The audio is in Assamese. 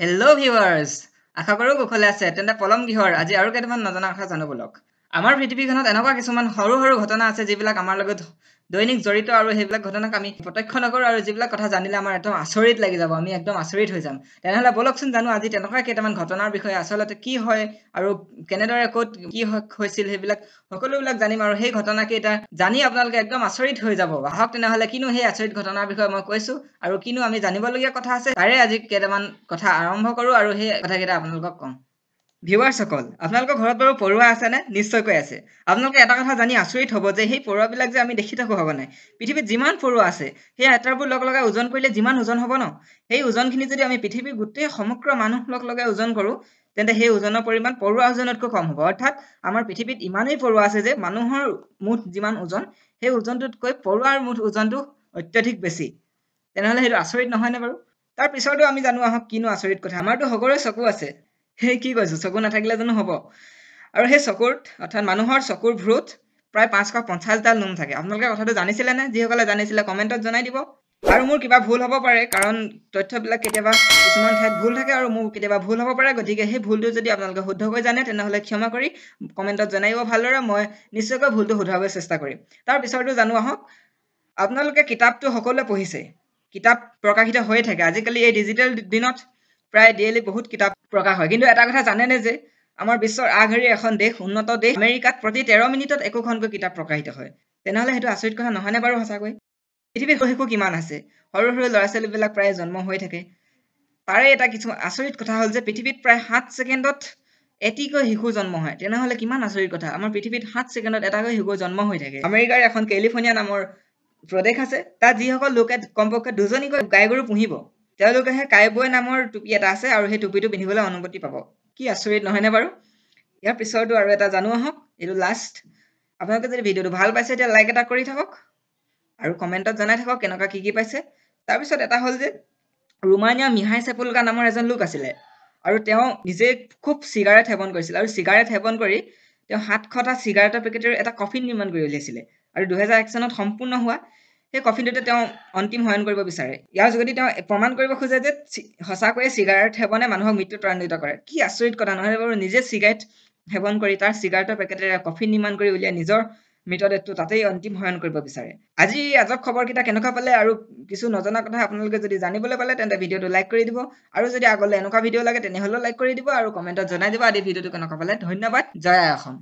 হেল্ল' ভিউৱাৰ্ছ আশা কৰোঁ কুশলে আছে তেন্তে পলম কিহৰ আজি আৰু কেইটামান নজনা কথা জানো বলক আমাৰ পৃথিৱীখনত এনেকুৱা কিছুমান সৰু সৰু ঘটনা আছে যিবিলাক আমাৰ লগত দৈনিক জড়িত আৰু সেইবিলাক ঘটনাক আমি প্ৰত্যক্ষ নকৰোঁ আৰু যিবিলাক কথা জানিলে আমাৰ একদম আচৰিত লাগি যাব আমি একদম আচৰিত হৈ যাম তেনেহ'লে বলকচোন জানো আজি তেনেকুৱা কেইটামান ঘটনাৰ বিষয়ে আচলতে কি হয় আৰু কেনেদৰে ক'ত কি হৈছিল সেইবিলাক সকলোবিলাক জানিম আৰু সেই ঘটনাকেইটা জানি আপোনালোকে একদম আচৰিত হৈ যাব আহক তেনেহ'লে কিনো সেই আচৰিত ঘটনাৰ বিষয়ে মই কৈছোঁ আৰু কিনো আমি জানিবলগীয়া কথা আছে তাৰে আজি কেইটামান কথা আৰম্ভ কৰোঁ আৰু সেই কথাকেইটা আপোনালোকক কওঁ ভিউৱাৰ্ছসকল আপোনালোকৰ ঘৰত বাৰু পৰুৱা আছেনে নিশ্চয়কৈ আছে আপোনালোকে এটা কথা জানি আচৰিত হ'ব যে সেই পৰুৱাবিলাক যে আমি দেখি থাকোঁ হ'ব নাই পৃথিৱীত যিমান পৰুৱা আছে সেই আটাইবোৰ লগ লগাই ওজন কৰিলে যিমান ওজন হ'ব ন সেই ওজনখিনি যদি আমি পৃথিৱীৰ গোটেই সমগ্ৰ মানুহ লগ লগাই ওজন কৰোঁ তেন্তে সেই ওজনৰ পৰিমাণ পৰুৱা ওজনতকৈ কম হ'ব অৰ্থাৎ আমাৰ পৃথিৱীত ইমানেই পৰুৱা আছে যে মানুহৰ মুঠ যিমান ওজন সেই ওজনটোতকৈ পৰুৱাৰ মুঠ ওজনটো অত্যধিক বেছি তেনেহ'লে সেইটো আচৰিত নহয়নে বাৰু তাৰ পিছতো আমি জানো আহক কিনো আচৰিত কথা আমাৰতো সকলোৰে চকু আছে সেই কি কৈছোঁ চকু নাথাকিলে জানো হ'ব আৰু সেই চকুত অৰ্থাৎ মানুহৰ চকুৰ ভ্ৰুত প্ৰায় 550ডাল নোম থাকে আপোনালোকে কথাটো জানিছিলেনে যিসকলে জানিছিলে কমেণ্টত জনাই দিব আৰু মোৰ কিবা ভুল হ'ব পাৰে কাৰণ তথ্যবিলাক কেতিয়াবা কিছুমান ঠাইত ভুল থাকে আৰু মোৰ কেতিয়াবা ভুল হ'ব পাৰে গতিকে সেই ভুলটো যদি আপোনালোকে শুদ্ধকৈ জানে তেনেহ'লে ক্ষমা কৰি কমেণ্টত জনাই দিব ভালদৰে মই নিশ্চয়কৈ ভুলটো শুধৰাবলৈ চেষ্টা কৰিম তাৰ পিছতো জানো আহক আপোনালোকে কিতাপটো সকলোৱে পঢ়িছে কিতাপ প্ৰকাশিত হৈয়ে থাকে আজিকালি এই ডিজিটেল দিনত প্ৰায় ডেইলি বহুত কিতাপ প্ৰকাশ হয় কিন্তু এটা কথা জানেনে যে আমাৰ বিশ্বৰ আগশাৰীৰ এখন দেশ উন্নত দেশ আমেৰিকাত প্ৰতি 13 মিনিটত একোখনকৈ কিতাপ প্ৰকাশিত হয় তেনেহ'লে সেইটো আচৰিত কথা নহয়নে বাৰু সঁচাকৈ পৃথিৱীত শিশু কিমান আছে সৰু সৰু ল'ৰা ছোৱালীবিলাক প্ৰায় জন্ম হৈ থাকে তাৰে এটা কিছুমান আচৰিত কথা হ'ল যে পৃথিৱীত প্ৰায় 7 ছেকেণ্ডত এটিকৈ শিশু জন্ম হয় তেনেহ'লে কিমান আচৰিত কথা আমাৰ পৃথিৱীত 7 ছেকেণ্ডত এটাকৈ শিশু জন্ম হৈ থাকে আমেৰিকাৰ এখন কেলিফৰ্ণিয়া নামৰ প্ৰদেশ আছে তাত যিসকল লোকে কমপক্ষে দুজনীকৈ গাই গৰু পুহিব তেওঁলোকেহে কাইবয় নামৰ টুপি এটা আছে আৰু সেই টুপিটো পিন্ধিবলৈ অনুমতি পাব কি আচৰিত নহয়নে বাৰু ইয়াৰ পিছতো আৰু এটা জানো আহক এইটো লাষ্ট আপোনালোকে যদি ভিডিঅ'টো ভাল পাইছে তেতিয়া লাইক এটা কৰি থাকক আৰু কমেণ্টত জনাই থাকক কেনেকুৱা কি পাইছে তাৰপিছত এটা হ'ল যে ৰোমানিয়া মিহাই চেপুলকা নামৰ এজন লোক আছিলে আৰু তেওঁ নিজে খুব চিগাৰেট সেৱন কৰিছিল আৰু চিগাৰেট সেৱন কৰি তেওঁ 700টা চিগাৰেটৰ পেকেটেৰ এটা কফিন নিৰ্মাণ কৰি উলিয়াইছিলে আৰু 2001 চনত সম্পূৰ্ণ হোৱা সেই কফিনটোতে তেওঁ অন্তিম শয়ন কৰিব বিচাৰে ইয়াৰ যোগেদি তেওঁ প্ৰমাণ কৰিব খোজে যে সঁচাকৈয়ে চিগাৰেট সেৱনে মানুহক মৃত্যুত ত্বৰান্বিত কৰে কি আচৰিত কথা নহয় বাৰু নিজে চিগাৰেট সেৱন কৰি তাৰ চিগাৰেটৰ পেকেটেৰে কফিন নিৰ্মাণ কৰি উলিয়াই নিজৰ মৃতদেহটো তাতেই অন্তিম শয়ন কৰিব বিচাৰে আজি আজব খবৰকেইটা কেনেকুৱা পালে আৰু কিছু নজনা কথা আপোনালোকে যদি জানিবলৈ পালে তেন্তে ভিডিঅ'টো লাইক কৰি দিব আৰু যদি আগলৈ এনেকুৱা ভিডিঅ' লাগে তেনেহ'লেও লাইক কৰি দিব আৰু কমেণ্টত জনাই দিব আজি ভিডিঅ'টো কেনেকুৱা পালে ধন্যবাদ জয় আই অসম